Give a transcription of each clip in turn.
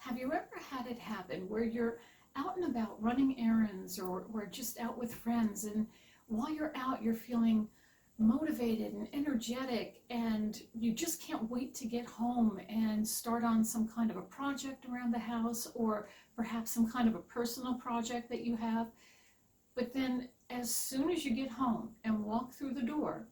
Have you ever had it happen where you're out and about running errands or just out with friends, and while you're out, you're feeling motivated and energetic, and you just can't wait to get home and start on some kind of a project around the house, or perhaps some kind of a personal project that you have. But then as soon as you get home and walk through the door,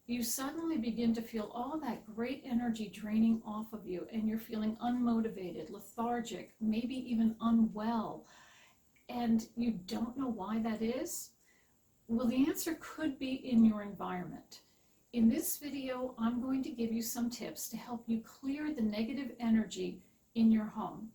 you suddenly begin to feel all that great energy draining off of you, and you're feeling unmotivated, lethargic, maybe even unwell, and you don't know why that is? Well, the answer could be in your environment. In this video, I'm going to give you some tips to help you clear the negative energy in your home.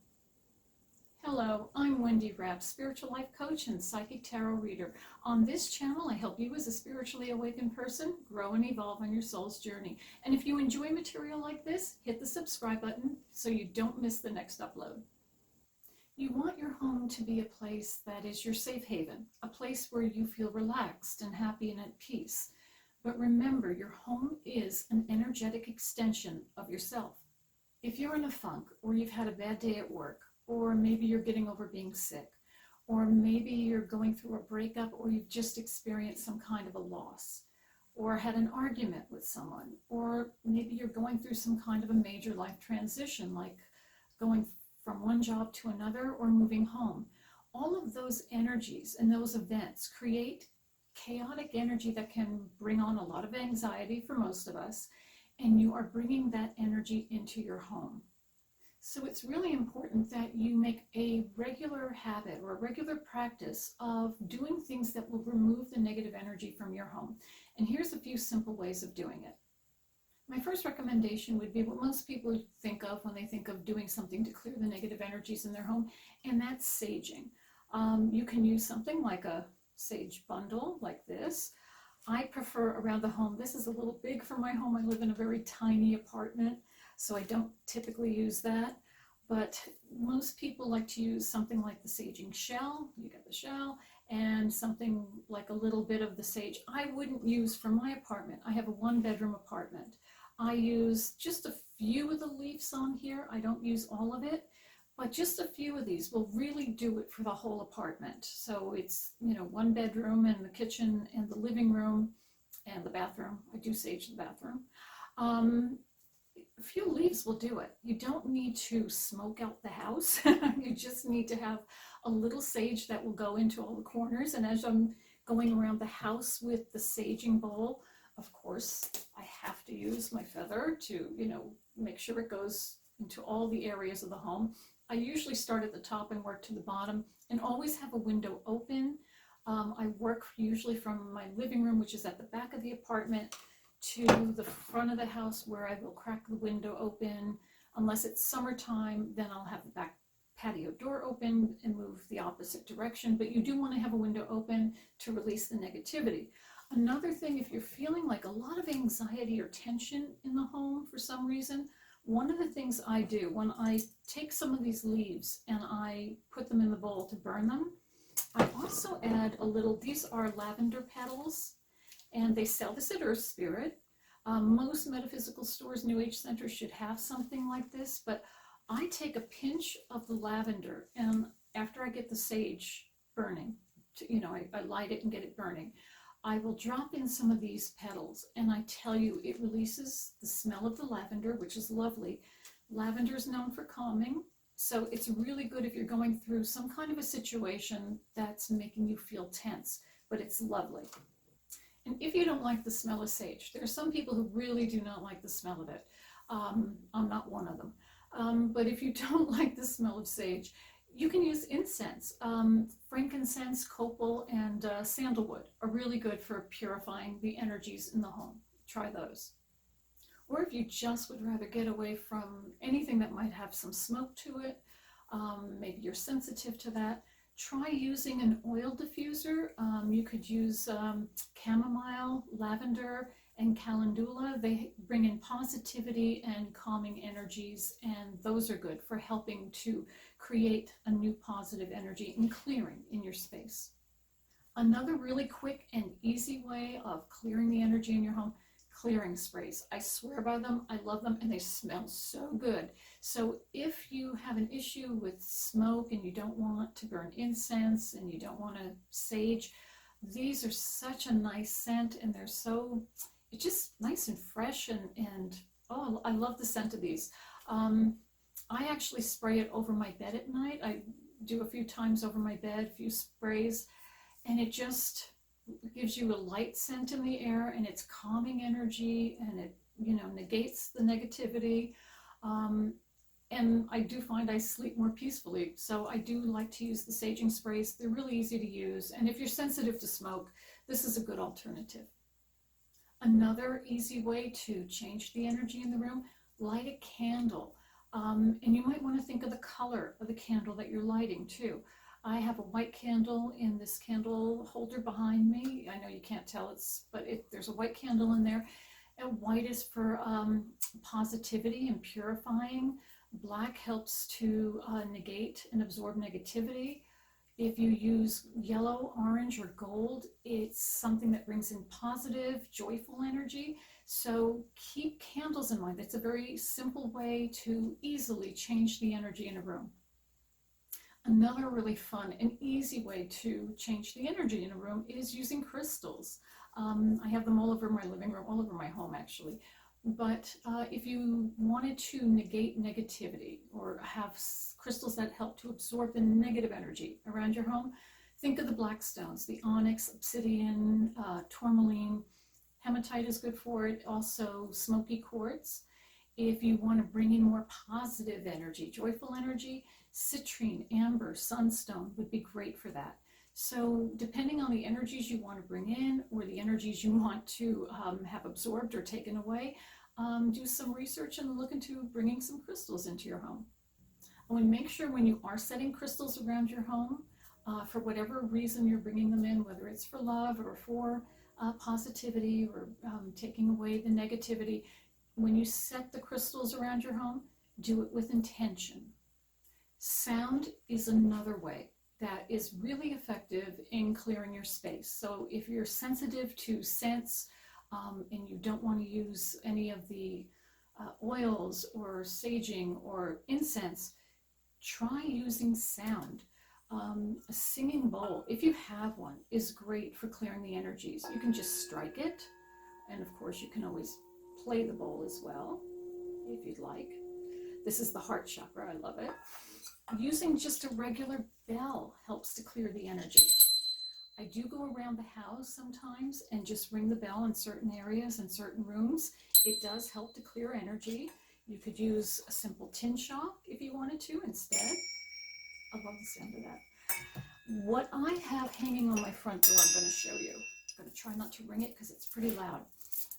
Hello, I'm Wendy, Rapp, spiritual life coach and psychic tarot reader. On this channel, I help you as a spiritually awakened person grow and evolve on your soul's journey. And if you enjoy material like this, hit the subscribe button so you don't miss the next upload. You want your home to be a place that is your safe haven, a place where you feel relaxed and happy and at peace. But remember, your home is an energetic extension of yourself. If you're in a funk, or you've had a bad day at work, or maybe you're getting over being sick, or maybe you're going through a breakup, or you've just experienced some kind of a loss, or had an argument with someone, or maybe you're going through some kind of a major life transition, like going from one job to another or moving home. All of those energies and those events create chaotic energy that can bring on a lot of anxiety for most of us, and you are bringing that energy into your home. So it's really important that you make a regular habit or a regular practice of doing things that will remove the negative energy from your home. And here's a few simple ways of doing it. My first recommendation would be what most people think of when they think of doing something to clear the negative energies in their home, and that's saging. You can use something like a sage bundle like this. I prefer around the home. This is a little big for my home. I live in a very tiny apartment, so I don't typically use that. But most people like to use something like the saging shell. You get the shell, and something like a little bit of the sage. I wouldn't use for my apartment. I have a one-bedroom apartment. I use just a few of the leaves on here. I don't use all of it, but just a few of these will really do it for the whole apartment. So it's, one bedroom and the kitchen and the living room and the bathroom. I do sage the bathroom. A few leaves will do it. You don't need to smoke out the house. You just need to have a little sage that will go into all the corners. And as I'm going around the house with the saging bowl, of course, I have to use my feather to, make sure it goes into all the areas of the home. I usually start at the top and work to the bottom, and always have a window open. I work usually from my living room, which is at the back of the apartment, to the front of the house, where I will crack the window open. Unless it's summertime, then I'll have the back patio door open and move the opposite direction. But you do want to have a window open to release the negativity. Another thing, if you're feeling like a lot of anxiety or tension in the home for some reason, one of the things I do when I take some of these leaves and I put them in the bowl to burn them, I also add a little, these are lavender petals, and they sell this at EarthSpirit. Most metaphysical stores, New Age centers should have something like this, but I take a pinch of the lavender, and after I get the sage burning, I light it and get it burning, I will drop in some of these petals, and I tell you, it releases the smell of the lavender, which is lovely. Lavender is known for calming, so it's really good if you're going through some kind of a situation that's making you feel tense, but it's lovely. And if you don't like the smell of sage, there are some people who really do not like the smell of it. I'm not one of them. But if you don't like the smell of sage, you can use incense. Frankincense, copal, and sandalwood are really good for purifying the energies in the home. Try those. Or if you just would rather get away from anything that might have some smoke to it, maybe you're sensitive to that, try using an oil diffuser. You could use chamomile, lavender, and calendula. They bring in positivity and calming energies, and those are good for helping to create a new positive energy and clearing in your space. Another really quick and easy way of clearing the energy in your home, clearing sprays. I swear by them, I love them, and they smell so good. So if you have an issue with smoke and you don't want to burn incense and you don't want to sage, these are such a nice scent, and they're so, it's just nice and fresh, and oh, I love the scent of these. I actually spray it over my bed at night. I do a few times over my bed, a few sprays, and it just gives you a light scent in the air, and it's calming energy, and it, you know, negates the negativity. And I do find I sleep more peacefully. So I do like to use the saging sprays. They're really easy to use. And if you're sensitive to smoke, this is a good alternative. Another easy way to change the energy in the room, light a candle. And you might want to think of the color of the candle that you're lighting too. I have a white candle in this candle holder behind me. I know you can't tell, but there's a white candle in there. And white is for positivity and purifying. Black helps to negate and absorb negativity. If you use yellow, orange, or gold, it's something that brings in positive, joyful energy. So keep candles in mind. It's a very simple way to easily change the energy in a room. Another really fun and easy way to change the energy in a room is using crystals. I have them all over my living room, all over my home actually. But if you wanted to negate negativity or have crystals that help to absorb the negative energy around your home, think of the black stones, the onyx, obsidian, tourmaline. Hematite is good for it, also smoky quartz. If you want to bring in more positive energy, joyful energy, citrine, amber, sunstone would be great for that. So depending on the energies you want to bring in or the energies you want to have absorbed or taken away, do some research and look into bringing some crystals into your home. And make sure when you are setting crystals around your home, for whatever reason you're bringing them in, whether it's for love or for positivity or taking away the negativity, when you set the crystals around your home, do it with intention. Sound is another way that is really effective in clearing your space. So if you're sensitive to scents and you don't want to use any of the oils or saging or incense, try using sound. A singing bowl, if you have one, is great for clearing the energies. You can just strike it, and of course you can always play the bowl as well if you'd like. This is the heart chakra, I love it. Using just a regular bell helps to clear the energy. I do go around the house sometimes and just ring the bell in certain areas and certain rooms. It does help to clear energy. You could use a simple tin shock if you wanted to instead. I love the sound of that. What I have hanging on my front door, I'm going to show you. I'm going to try not to ring it because it's pretty loud.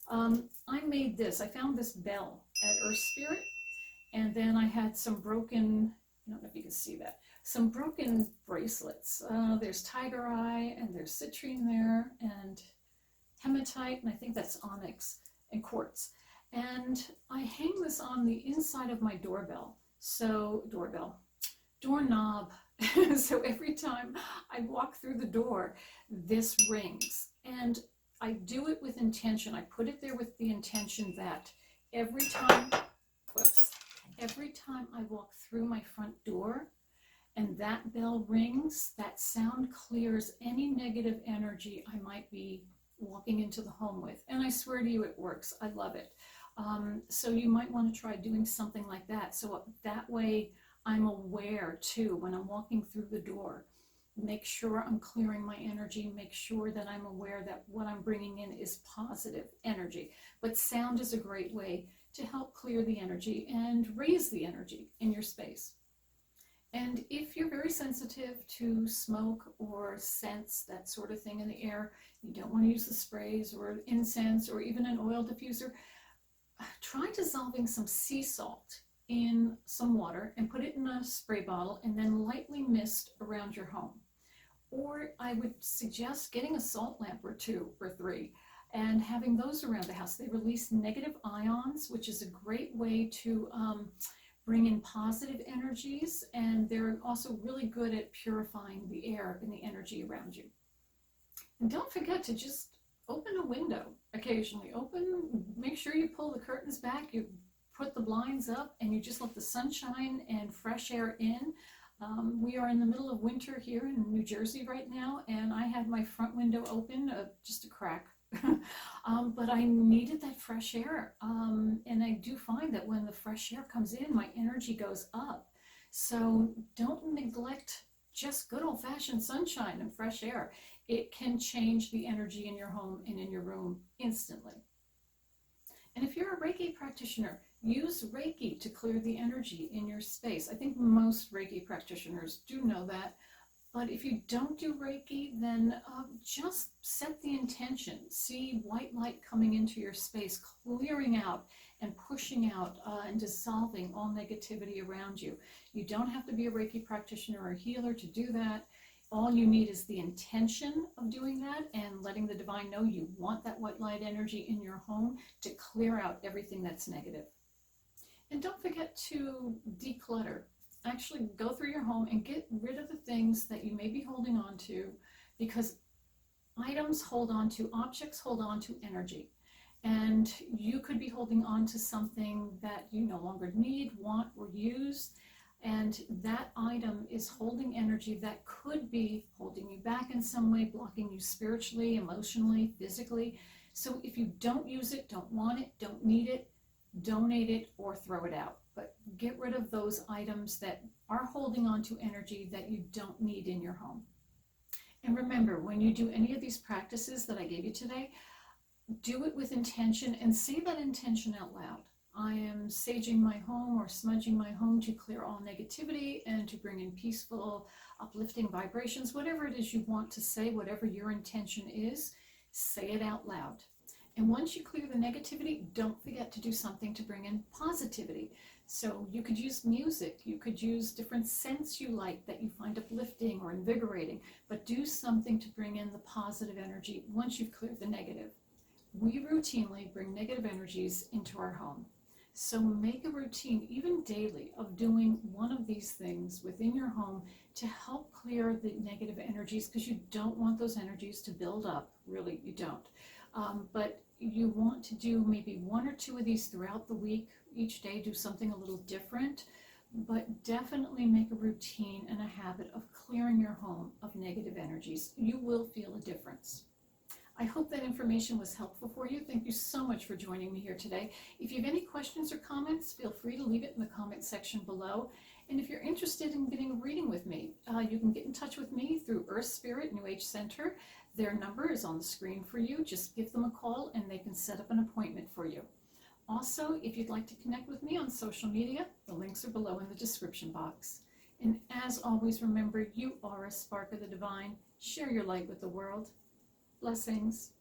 I made this. I found this bell at EarthSpirit, and then I had some broken, I don't know if you can see that, some broken bracelets. There's tiger eye, and there's citrine there, and hematite, and I think that's onyx and quartz. And I hang this on the inside of my doorknob. So every time I walk through the door, this rings. And I do it with intention. I put it there with the intention that every time I walk through my front door and that bell rings, that sound clears any negative energy I might be walking into the home with. And I swear to you, it works. I love it. So you might want to try doing something like that. So that way I'm aware too when I'm walking through the door. Make sure I'm clearing my energy. Make sure that I'm aware that what I'm bringing in is positive energy. But sound is a great way to help clear the energy and raise the energy in your space. And if you're very sensitive to smoke or scents, that sort of thing in the air, you don't want to use the sprays or incense or even an oil diffuser, try dissolving some sea salt in some water and put it in a spray bottle and then lightly mist around your home. Or I would suggest getting a salt lamp or 2 or 3 and having those around the house. They release negative ions, which is a great way to bring in positive energies, and they're also really good at purifying the air and the energy around you. And don't forget to just open a window occasionally. Make sure you pull the curtains back, you put the blinds up, and you just let the sunshine and fresh air in. We are in the middle of winter here in New Jersey right now, and I had my front window open, just a crack. But I needed that fresh air. And I do find that when the fresh air comes in, my energy goes up. So don't neglect just good old-fashioned sunshine and fresh air. It can change the energy in your home and in your room instantly. And if you're a Reiki practitioner, use Reiki to clear the energy in your space. I think most Reiki practitioners do know that. But if you don't do Reiki, then just set the intention. See white light coming into your space, clearing out and pushing out and dissolving all negativity around you. You don't have to be a Reiki practitioner or a healer to do that. All you need is the intention of doing that and letting the divine know you want that white light energy in your home to clear out everything that's negative. And don't forget to declutter. Actually go through your home and get rid of the things that you may be holding on to, because items hold on to, objects hold on to energy. And you could be holding on to something that you no longer need, want, or use. And that item is holding energy that could be holding you back in some way, blocking you spiritually, emotionally, physically. So if you don't use it, don't want it, don't need it, donate it or throw it out. But get rid of those items that are holding on to energy that you don't need in your home. And remember, when you do any of these practices that I gave you today, do it with intention and say that intention out loud. I am saging my home or smudging my home to clear all negativity and to bring in peaceful, uplifting vibrations. Whatever it is you want to say, whatever your intention is, say it out loud. And once you clear the negativity, don't forget to do something to bring in positivity. So you could use music, you could use different scents you like that you find uplifting or invigorating, but do something to bring in the positive energy once you've cleared the negative. We routinely bring negative energies into our home. So make a routine, even daily, of doing one of these things within your home to help clear the negative energies, because you don't want those energies to build up. Really, you don't. But you want to do maybe one or two of these throughout the week. Each day do something a little different, but definitely make a routine and a habit of clearing your home of negative energies. You will feel a difference. I hope that information was helpful for you. Thank you so much for joining me here today. If you have any questions or comments, feel free to leave it in the comment section below. And if you're interested in getting a reading with me, you can get in touch with me through EarthSpirit New Age Center. Their number is on the screen for you. Just give them a call and they can set up an appointment for you. Also, if you'd like to connect with me on social media, the links are below in the description box. And as always, remember, you are a spark of the divine. Share your light with the world. Blessings.